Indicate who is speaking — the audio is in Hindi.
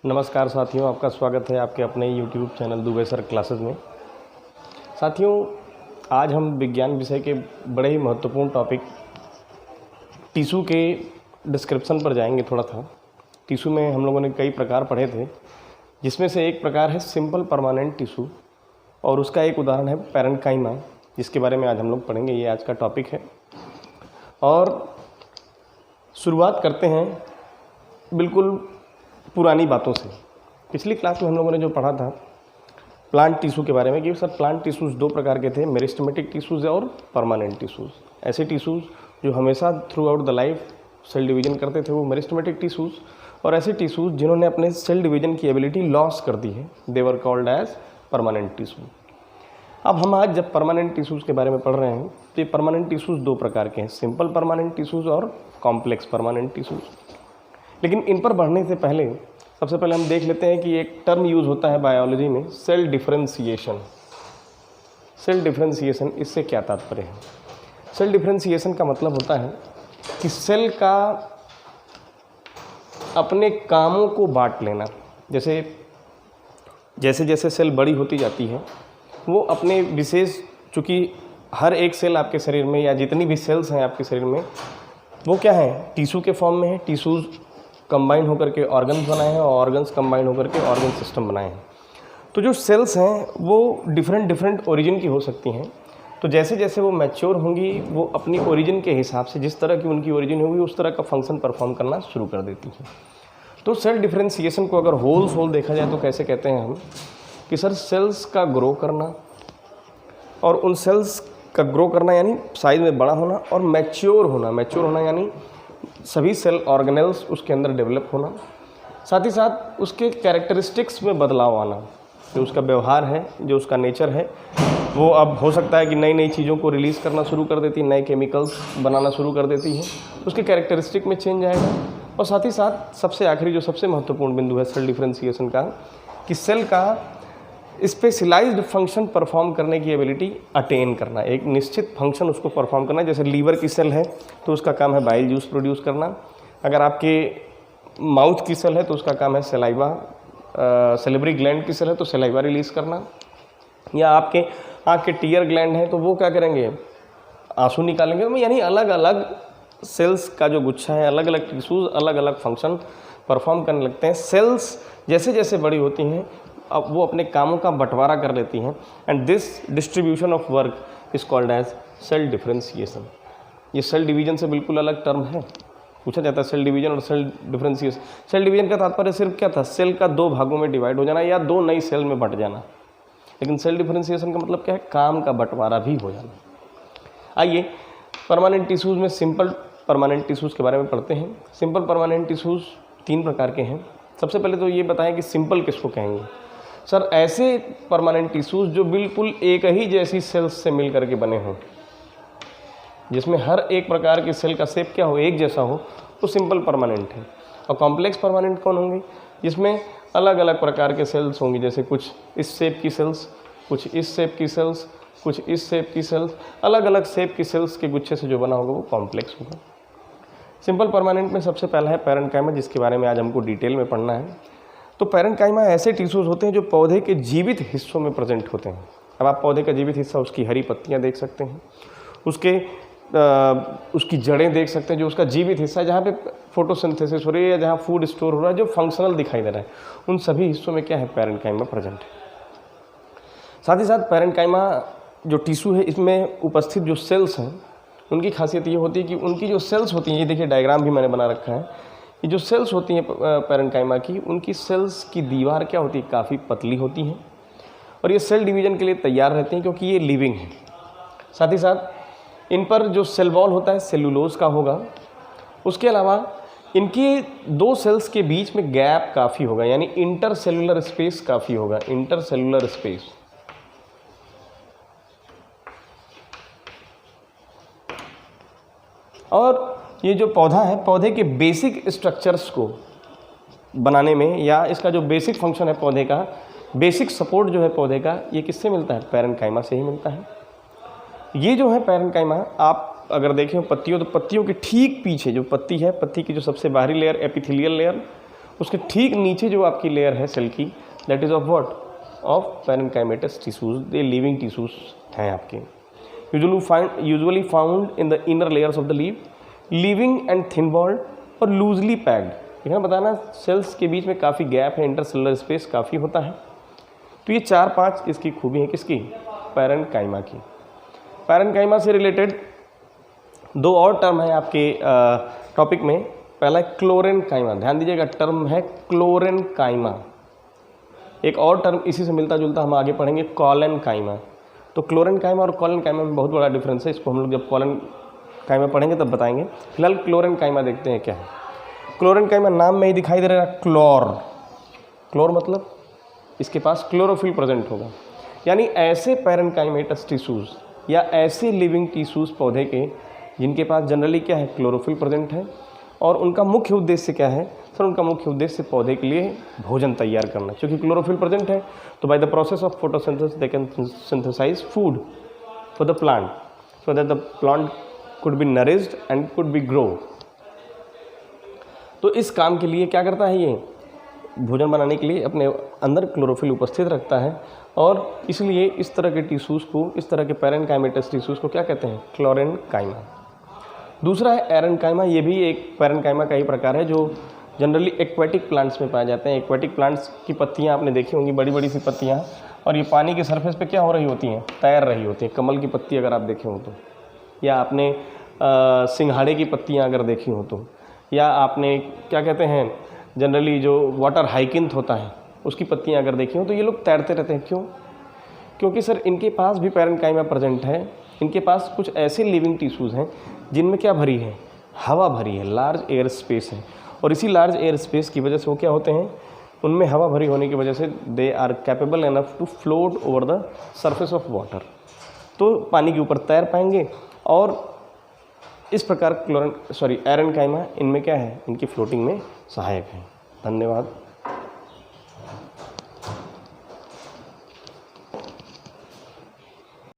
Speaker 1: नमस्कार साथियों, आपका स्वागत है आपके अपने YouTube channel Dubey sir classes में। साथियों, आज हम विज्ञान विषय के बड़े ही महत्वपूर्ण टॉपिक टिश्यू के डिस्क्रिप्शन पर जाएंगे। थोड़ा था टिश्यू में हम लोगों ने कई प्रकार पढ़े थे, जिसमें से एक प्रकार है सिंपल परमानेंट टिश्यू और उसका एक उदाहरण है पैरेन्काइमा, जिसके बारे में आज हम लोग पढ़ेंगे। ये आज का टॉपिक है और शुरुआत करते हैं बिल्कुल पुरानी बातों से। पिछली क्लास में हम लोगों ने जो पढ़ा था प्लांट टिश्यू के बारे में कि सर प्लांट टिश्यूज़ दो प्रकार के थे, मेरिस्टेमेटिक टिश्यूज़ और परमानेंट टिश्यूज़। ऐसे टिश्यूज़ जो हमेशा throughout the life cell division करते थे वो मेरिस्टेमेटिक टिश्यूज़, और ऐसे टिश्यूज़ जिन्होंने अपने सेल डिवीजन की एबिलिटी लॉस कर दी है they were called as permanent tissue. अब हम आज जब परमानेंट टिश्यूज़ के बारे में पढ़ रहे हैं तो ये परमानेंट टिश्यूज़ दो प्रकार के हैं, सिंपल परमानेंट टिश्यूज़ और कॉम्प्लेक्स परमानेंट टिश्यूज़। लेकिन इन पर बढ़ने से पहले सबसे पहले हम देख लेते हैं कि एक टर्म यूज़ होता है बायोलॉजी में, सेल डिफरेंशिएशन। सेल डिफरेंशिएशन, इससे क्या तात्पर्य है? सेल डिफरेंशिएशन का मतलब होता है कि सेल का अपने कामों को बांट लेना। जैसे जैसे सेल बड़ी होती जाती है वो अपने विशेष, चूँकि हर एक सेल आपके शरीर में या जितनी भी सेल्स हैं आपके शरीर में वो क्या है, टिश्यू के फॉर्म में है। टिश्यूज़ कंबाइन होकर के ऑर्गन्स बनाए हैं और ऑर्गन्स कंबाइन होकर के ऑर्गन सिस्टम बनाए हैं। तो जो सेल्स हैं वो डिफरेंट ओरिजिन की हो सकती हैं। तो जैसे जैसे वो मैच्योर होंगी वो अपनी ओरिजिन के हिसाब से, जिस तरह की उनकी ओरिजिन होगी उस तरह का फंक्शन परफॉर्म करना शुरू कर देती हैं। तो सेल डिफरेंशिएशन को अगर होल देखा जाए तो कैसे कहते हैं हम कि सर सेल्स का ग्रो करना, और उन सेल्स का ग्रो करना यानी साइज में बड़ा होना, और मैच्योर होना यानी सभी सेल ऑर्गेनेल्स उसके अंदर डेवलप होना, साथ ही साथ उसके कैरेक्टरिस्टिक्स में बदलाव आना। जो उसका व्यवहार है, जो उसका नेचर है, वो अब हो सकता है कि नई नई चीज़ों को रिलीज़ करना शुरू कर देती है, नए केमिकल्स बनाना शुरू कर देती है, उसके कैरेक्टरिस्टिक में चेंज आएगा। और साथ ही साथ सबसे आखिरी जो सबसे महत्वपूर्ण बिंदु है सेल डिफरेंशिएशन का, कि सेल का स्पेशलाइज्ड फंक्शन परफॉर्म करने की एबिलिटी अटेन करना, एक निश्चित फंक्शन उसको परफॉर्म करना। जैसे लीवर की सेल है तो उसका काम है बाइल जूस प्रोड्यूस करना, अगर आपके माउथ की सेल है तो उसका काम है सलाइवा, सेलिब्री ग्लैंड की सेल है तो सलाइवा रिलीज़ करना, या आपके आँख के टीयर ग्लैंड है तो वो क्या करेंगे, आंसू निकालेंगे। यानी अलग अलग सेल्स का जो गुच्छा है, अलग अलग टिश्यूज़ अलग अलग फंक्शन परफॉर्म करने लगते हैं। सेल्स जैसे जैसे बड़ी होती हैं अब वो अपने कामों का बंटवारा कर लेती हैं, and this distribution of work is called as cell differentiation. ये सेल डिवीजन से बिल्कुल अलग टर्म है। पूछा जाता है सेल डिवीजन और सेल डिफरेंशिएशन। सेल डिवीजन का तात्पर्य सिर्फ क्या था, सेल का दो भागों में डिवाइड हो जाना या दो नई सेल में बंट जाना। लेकिन सेल डिफरेंशिएशन का मतलब क्या है, काम का बंटवारा भी हो जाना। आइए परमानेंट टिश्यूज़ में सिंपल परमानेंट टिश्यूज़ के बारे में पढ़ते हैं। सिंपल परमानेंट टिश्यूज़ तीन प्रकार के हैं। सबसे पहले तो ये बताएं कि सिंपल किसको कहेंगे। सर ऐसे परमानेंट टिश्यूज़ जो बिल्कुल एक ही जैसी सेल्स से मिल करके बने हों, जिसमें हर एक प्रकार की सेल का शेप क्या हो, एक जैसा हो, तो सिंपल परमानेंट है। और कॉम्प्लेक्स परमानेंट कौन होंगे, जिसमें अलग अलग प्रकार के सेल्स होंगी, जैसे कुछ इस शेप की सेल्स, कुछ इस शेप की सेल्स, कुछ इस शेप की सेल्स, अलग अलग शेप की सेल्स के गुच्छे से जो बना होगा वो कॉम्प्लेक्स होगा। सिंपल परमानेंट में सबसे पहला है पैरेन्काइमा, जिसके बारे में आज हमको डिटेल में पढ़ना है। तो पैरेन्काइमा ऐसे टिश्यूज़ होते हैं जो पौधे के जीवित हिस्सों में प्रेजेंट होते हैं। अब आप पौधे का जीवित हिस्सा, उसकी हरी पत्तियां देख सकते हैं, उसकी जड़ें देख सकते हैं, जो उसका जीवित हिस्सा है, जहाँ पे फोटोसिंथेसिस हो रही है या जहाँ फूड स्टोर हो रहा है, जो फंक्शनल दिखाई दे रहा है, उन सभी हिस्सों में क्या है, पैरेन्काइमा प्रेजेंट है। साथ ही साथ पैरेन्काइमा जो टिश्यू है इसमें उपस्थित जो सेल्स हैं उनकी खासियत ये होती है कि उनकी जो सेल्स होती हैं, ये देखिए डायग्राम भी मैंने बना रखा है, ये जो सेल्स होती हैं पैरेन्काइमा की, उनकी सेल्स की दीवार क्या होती है, काफ़ी पतली होती हैं, और ये सेल डिवीजन के लिए तैयार रहती हैं क्योंकि ये लिविंग है। साथ ही साथ इन पर जो सेल वॉल होता है सेलुलोज का होगा। उसके अलावा इनकी दो सेल्स के बीच में गैप काफ़ी होगा, यानी इंटरसेलुलर स्पेस काफ़ी होगा, इंटरसेलुलर स्पेस। और ये जो पौधा है, पौधे के बेसिक स्ट्रक्चर्स को बनाने में, या इसका जो बेसिक फंक्शन है पौधे का, बेसिक सपोर्ट जो है पौधे का, ये किससे मिलता है, पैरेन्काइमा से ही मिलता है। ये जो है पैरेन्काइमा, आप अगर देखें पत्तियों, तो पत्तियों के ठीक पीछे जो पत्ती है, पत्ती की जो सबसे बाहरी लेयर एपिथेलियल लेयर, उसके ठीक नीचे जो आपकी लेयर है सेल की, that is of what, of parenchymatous tissues, ये लिविंग टिश्यूज हैं आपके, usually found in the inner layers of the leave, living and thin walled और लूजली पैक्ड। यहाँ बताना सेल्स के बीच में काफ़ी गैप है, इंटरसेलुलर स्पेस काफ़ी होता है। तो ये 4-5 इसकी खूबी है किसकी, पैरेन्काइमा की। पैरेन्काइमा से रिलेटेड 2 और टर्म है आपके टॉपिक में। पहला है क्लोरेन्काइमा, ध्यान दीजिएगा टर्म है क्लोरेन्काइमा। एक और टर्म इसी से मिलता जुलता हम आगे पढ़ेंगे, कॉलेन्काइमा। तो क्लोरेन्काइमा और कॉलेन्काइमा में बहुत बड़ा डिफरेंस है, इसको हम लोग जब कॉलेन्काइमा पढ़ेंगे तब बताएंगे। फिलहाल क्लोरेन्काइमा देखते हैं क्या है। क्लोरेन्काइमा नाम में ही दिखाई दे रहा है क्लोर, क्लोर मतलब इसके पास क्लोरोफिल प्रेजेंट होगा, यानी ऐसे पैरेन्काइमेटस टिश्यूज़ या ऐसे लिविंग टिश्यूज़ पौधे के जिनके पास जनरली क्या है, क्लोरोफिल प्रेजेंट है। और उनका मुख्य उद्देश्य क्या है सर, उनका मुख्य उद्देश्य पौधे के लिए भोजन तैयार करना। क्योंकि क्लोरोफिल प्रेजेंट है तो by the process of photosynthesis they can synthesise food for the plant so that the plant could be nourished and could be grow. तो इस काम के लिए क्या करता है, ये भोजन बनाने के लिए अपने अंदर क्लोरोफिल उपस्थित रखता है। और इसलिए इस तरह के टिश्यूज़ को, इस तरह के पैरेन्काइमेटस टिश्यूज़ को क्या कहते हैं, क्लोरेन्काइमा। दूसरा है एरेन्काइमा, ये भी एक पैरेन्काइमा का ही प्रकार है जो जनरली एक्वेटिक प्लांट्स में पाए जाते हैं। एक्वेटिक प्लांट्स की पत्तियां आपने देखी होंगी, बड़ी बड़ी सी पत्तियां, और ये पानी के सरफेस पे क्या हो रही होती हैं, तैर रही होती हैं। कमल की पत्ती अगर आप देखे हो तो, या आपने सिंघाड़े की पत्तियां अगर देखी हो तो, या आपने क्या कहते हैं जनरली जो वाटर हाइकिंथ होता है उसकी पत्तियां अगर देखी हो तो ये लोग तैरते रहते हैं। क्यों? क्योंकि सर इनके पास भी पैरेन्काइमा प्रेजेंट है। इनके पास कुछ ऐसे लिविंग टिश्यूज़ हैं जिनमें क्या भरी है, हवा भरी है, लार्ज एयर स्पेस है। और इसी लार्ज एयर स्पेस की वजह से वो क्या होते हैं, उनमें हवा भरी होने की वजह से they are capable enough to float over the surface of water, तो पानी के ऊपर तैर पाएंगे। और इस प्रकार एरेन्काइमा इनमें क्या है, इनकी फ्लोटिंग में सहायक है। धन्यवाद।